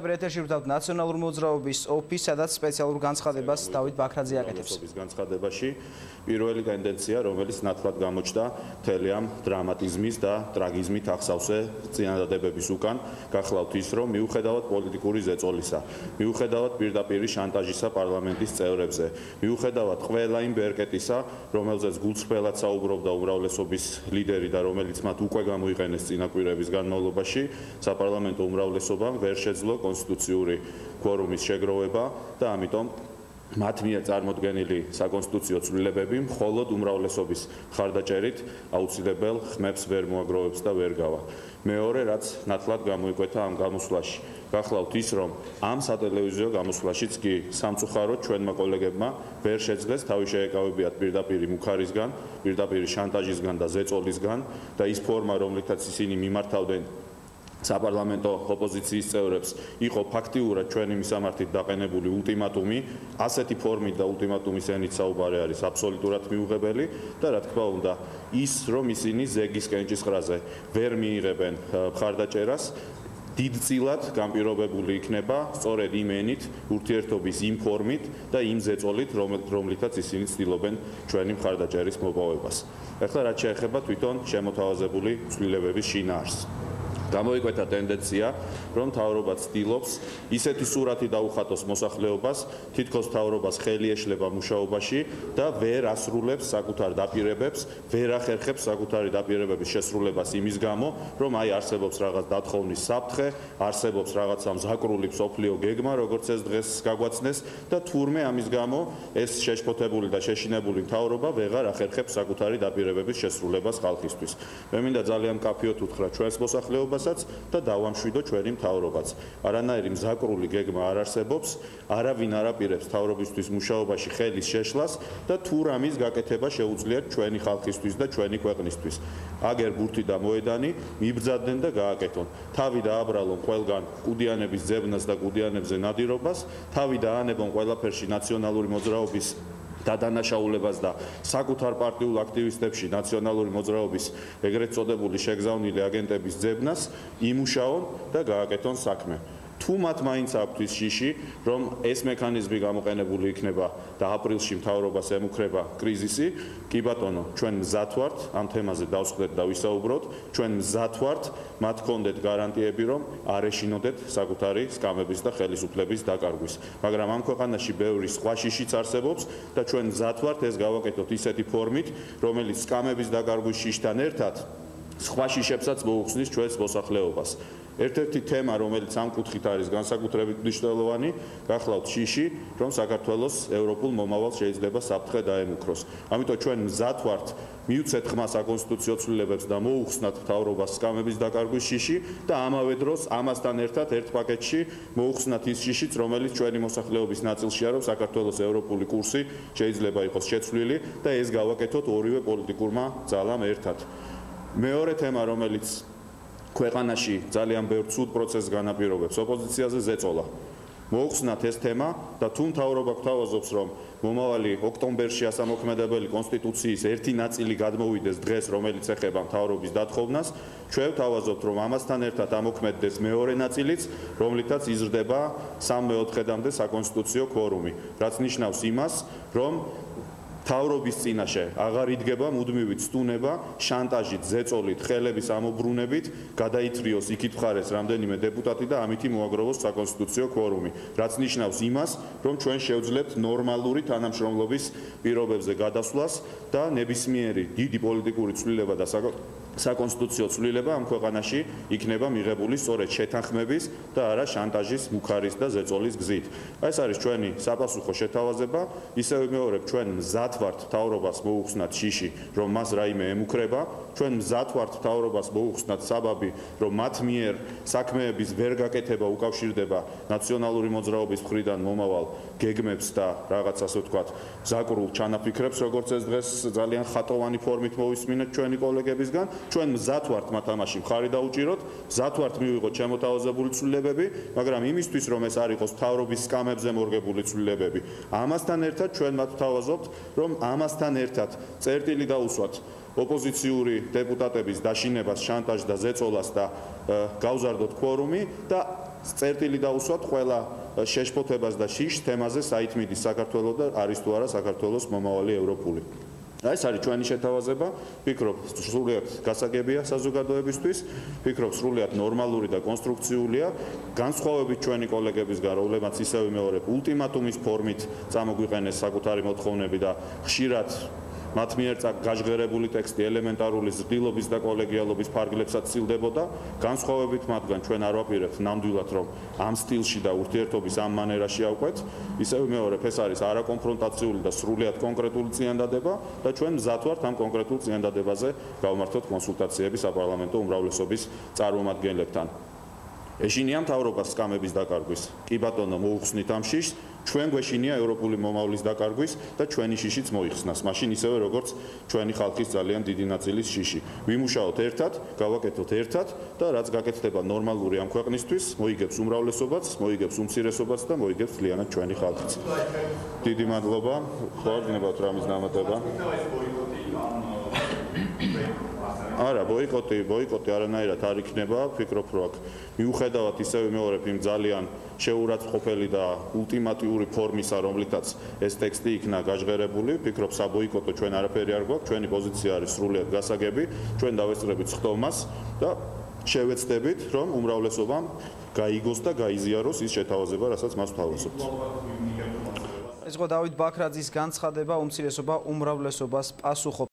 ბრეთერში ვთავთ ნაციონალური მოძრაობის ოფისს, სადაც სპეციალურ განცხადებას დავით ბაქრაძე აკეთებს. განცხადებაში პირველი ტენდენცია, რომელიც ნათლად გამოჩნდა მთელი ამ დრამატიზმის და ტრაგიზმით ახსავსე წინადადებების უკან, გახლავთ ის, რომ მიუხედავად პოლიტიკური ზეწოლისა, მიუხედავად პირდაპირი შანტაჟისა პარლამენტის წევრებზე, მიუხედავად ყველა იმ ბერკეტისა, რომელზეც გულწრფელად საუბრობდა უმრავლესობის ლიდერი და რომელიც მათ უკვე გამოიყენეს წინაკვირების განმავლობაში, საპარლამენტო უმრავლესობამ ვერ შეძლო კონსტიტუციური კვორუმის შეგროვება და ამიტომ მათ მიერ წარმოდგენილი საკონსტიტუციო ცვლილებები მხოლოდ უმრავლესობის მხარდაჭერით აუცილებელ ხმებს ვერ მოაგროვებს და ვერ გავა. მეორე, რაც ნათლად გამოიკვეთა ამ გამოსვლაში, გახლავთ ის, რომ ამ სატელევიზიო გამოსვლაშიც კი სამწუხაროდ ჩვენმა კოლეგებმა ვერ შეძლეს თავი შეეკავებიათ პირდაპირი მუხარისგან, პირდაპირი შანტაჟისგან და ზეწოლისგან და ის ფორმა, რომლითაც ისინი მიმართავდნენ საპარლამენტო ოპოზიციის წევრებს, იყო ფაქტიურად ჩვენი მისამართით დაყენებული ულტიმატუმი, ასეთი ფორმით და ულტიმატუმის ენით საუბარი არის აბსოლუტურად მიუღებელი და რა თქმა უნდა, ის რომ ისინი ზეგის კენჭისყრაზე ვერ მიიღებენ მხარდაჭერას, დიდწილად განპირობებული იქნება სწორედ იმ ენით, ურთიერთობის იმ ფორმით და იმ ზეწოლით, რომლითაც ისინი ცდილობენ ჩვენი მხარდაჭერის მოპოვებას. ეხლა რაც შეეხება თვითონ შემოთავაზებული ცვლილებების შინაარსს. გამოიკვეთა ტენდენცია, რომ მთავრობა ცდილობს ისეთი სურათი დაუხატოს მოსახლეობას, თითქოს მთავრობას ხელი ეშლება მუშაობაში და ვერ ასრულებს საკუთარ დაპირებებს, ვერ ახერხებს საკუთარი დაპირებების შესრულებას იმის გამო, რომ აი არსებობს რაღაც დათხოვნის საფრთხე, არსებობს რაღაცა მზაკრული მსოფლიო გეგმა, როგორც ეს დღეს გაგვაცნეს და თურმე ამის გამო ეს შეშფოთებული და შეშინებული მთავრობა ვეღარ ახერხებს საკუთარი დაპირებების შესრულებას ხალხისთვის. მე მინდა ძალიან მკაფიოდ უთხრა ჩვენს მოსახლეობას და დავამშვიდო ჩვენი მთავრობაც. არანაირი მზაკრული გეგმა არ არსებობს, არავინ არ აპირებს მთავრობისთვის მუშაობაში ხელის შეშლას და თუ რამის გაკეთება შეუძლიათ ჩვენი ხალხისთვის და ჩვენი ქვეყნისთვის. აგერ ბურთი და მოედანი მიბრძადნენ და გააკეთონ. თავი დააბრალონ ყველგან კუდიანების ძებნას და კუდიანებზე ნადირობას, თავი დაანებონ ყველაფერში ნაციონალური მოძრაობის და დანაშაულებას და საკუთარ პარტიულ აქტივისტებში ნაციონალური მოძრაობის ეგრეთ წოდებული შეგზავნილი აგენტების ძებნას იმუშაონ და გააკეთონ საქმე. თუ მათ მაინც აქვთ ის შიში, რომ ეს მექანიზმი გამოყენებული იქნება და აპრილში მთავრობას ემუქრება კრიზისი, კი ბატონო, ჩვენ მზად ვართ ამ თემაზე დავსხდეთ და ვისაუბროთ, ჩვენ მზად ვართ მათ ჰქონდეთ გარანტიები, რომ არ ეშინოდეთ საკუთარი სკამების და ხელისუფლების დაკარგვის. მაგრამ ამ ქვეყანაში ბევრი სხვა შიშიც არსებობს და ჩვენ მზად ვართ ეს გავაკეთოთ ისეთი ფორმით, რომელიც სკამების დაკარგვის შიშთან ერთად სხვა შიშებსაც მოუხსნის ჩვენს მოსახლეობას. ერთ-ერთი თემა, რომელიც ამ კუთხით არის განსაკუთრებით მნიშვნელოვანი, გახლავთ შიში, რომ საქართველოს ევროპულ მომავალს შეიძლება საფრთხე დაემუქროს. ამიტომ ჩვენ მზად ვართ მივცეთ ხმა საკონსტიტუციო ცვლილებებს და მოუხსნათ მთავრობას სკამების დაკარგვის შიში და ამავე დროს ამასთან ერთად ერთ პაკეტში მოუხსნათ ის შიშიც, რომელიც ჩვენი მოსახლეობის ნაწილშია, რომ საქართველოს ევროპული კურსი შეიძლება იყოს შეცვლილი და ეს გავაკეთოთ ორივე პოლიტიკურმა ძალამ ერთად. მეორე თემა, რომელიც ქვეყანაში ძალიან ბევრ ცუდ პროცესს განაპირობებს, ოპოზიციაზე ზეწოლა. მოუხსნათ ეს თემა და თუ მთავრობა გვთავაზობს, რომ მომავალი ოქტომბერში ასამოქმედებელი კონსტიტუციის ერთი ნაწილი გადმოვიდეს დღეს, რომელიც ეხება მთავრობის დათხოვნას, ჩვენ ვთავაზობთ, რომ ამასთან ერთად ამოქმედდეს მეორე ნაწილიც, რომლითაც იზრდება 3/4-მდე საკონსტიტუციო კვორუმი, რაც ნიშნავს იმას, რომ მთავრობის წინაშე აღარ იდგება მუდმივი ცდუნება, შანტაჟით, ზეწოლით, ხელების ამობრუნებით, გადაითრიოს იქით მხარეს რამდენიმე დეპუტატი და ამითი მოაგროვოს საკონსტიტუციო კვორუმი, რაც ნიშნავს იმას, რომ ჩვენ შევძლებთ ნორმალური თანამშრომლობის პირობებზე გადასვლას და ნებისმიერი დიდი პოლიტიკური ცვლილება და საკონსტიტუციო ცვლილება ამ ქვეყანაში იქნება მიღებული სწორედ შეთანხმების და არა შანტაჟის, მუხარის და ზეწოლის გზით. ეს არის ჩვენი საპასუხო შეთავაზება, ისევე მეორე ჩვენ მზად ვართ მთავრობას მოუხსნათ შიში, რომ მას რაიმე ემუქრება, ჩვენ მზად ვართ მთავრობას მოუხსნათ საბაბი, რომ მათ მიერ საქმეების ვერ გაკეთება უკავშირდება ნაციონალური მოძრაობის მხრიდან მომავალ გეგმებს და რაღაც ასე ვთქვათ, ზაკრულ ჩანაფიქრებს, როგორც ეს დღეს ძალიან ხატოვანი ფორმით მოვისმინეთ ჩვენი კოლეგებისგან. ჩვენ მზად ვართ მათ ამაში მხარი დაუჭიროთ, მზად ვართ მივიღოთ შემოთავაზებული ცვლილებები, მაგრამ იმისთვის, რომ ეს არ იყოს მთავრობის სკამებზე მორგებული ცვლილებები, ამასთან ერთად ჩვენ მათ ვთავაზობთ, რომ ამასთან ერთად წერტილი დაუსვათ ოპოზიციური დეპუტატების დაშინებას, შანტაჟს და ზეწოლას და გავზარდოთ კვორუმი და წერტილი დაუსვათ ყველა შეშფოთებას და შიშს თემაზე საით მიდის საქართველოს და არის თუ არა საქართველოს მომავალი ევროპული. ეს არის ჩვენი შეთავაზება, ვფიქრობ, სრულიად გასაგებია საზოგადოებისთვის, ვფიქრობ, სრულიად ნორმალური და კონსტრუქციულია, განსხვავებით ჩვენი კოლეგებისგან, რომლებმაც ისევ მეორე ულტიმატუმის ფორმით წამოგვიყენეს საკუთარი მოთხოვნები და ხშირად მათ მიერ გაჟღერებული ტექსტი ელემენტარული ზრდილობის და კოლეგიალობის ფარგლებსაც სცილდებოდა, განსხვავებით მათგან ჩვენ არ ვაპირებთ ნამდვილად, რომ ამ სტილში და ურთიერთობის ამ მანერაში ავყვეთ, ისევ მეორე ეს არის არაკონფრონტაციული და სრულიად კონკრეტული წინადადება და ჩვენ მზად ვართ ამ კონკრეტულ წინადადებაზე გავმართოთ კონსულტაციები საპარლამენტო უმრავლესობის წარმომადგენლებთან. ეშინია მთავრობას სკამების დაკარგვის. კი ბატონო, მოუხსნით ამ შიშს, ჩვენ გვეშინია ევროპული მომავლის დაკარგვის და ჩვენი შიშიც მოიხსნას. მაშინ ისევე როგორც ჩვენი ხალხის ძალიან დიდი ნაწილის შიში. ვიმუშაოთ ერთად, გავაკეთოთ ერთად და რაც გაკეთდება ნორმალური ამ ქვეყნისთვის, მოიგებს უმრავლესობაც, მოიგებს უმცირესობაც და მოიგებს ძალიანად ჩვენი ხალხიც. დიდი მადლობა. ხო, გნებავთ რამის დამატება? არა, ბოიკოტი არანაირად არ იქნება, ვფიქრობ, რომ აქ მიუხედავად ისევ მეორე იმ ძალიან შეურაცხყოფელი და ულტიმატიური ფორმისა, რომლითაც ეს ტექსტი იქნა გაჟღერებული, ვფიქრობ, საბოიკოტო ჩვენ არაფერი არ გვაქვს, ჩვენი პოზიცია არის სრულიად გასაგები, ჩვენ დავესწრებით სხდომას და შევეცდებით, რომ უმრავლესობამ გაიგოს და გაიზიაროს ის შეთავაზება, რასაც მას ვთავაზობთ. ეს იყო დავით ბაქრაძის განცხადება, უმცირესობა უმრავლესობას პასუხობს.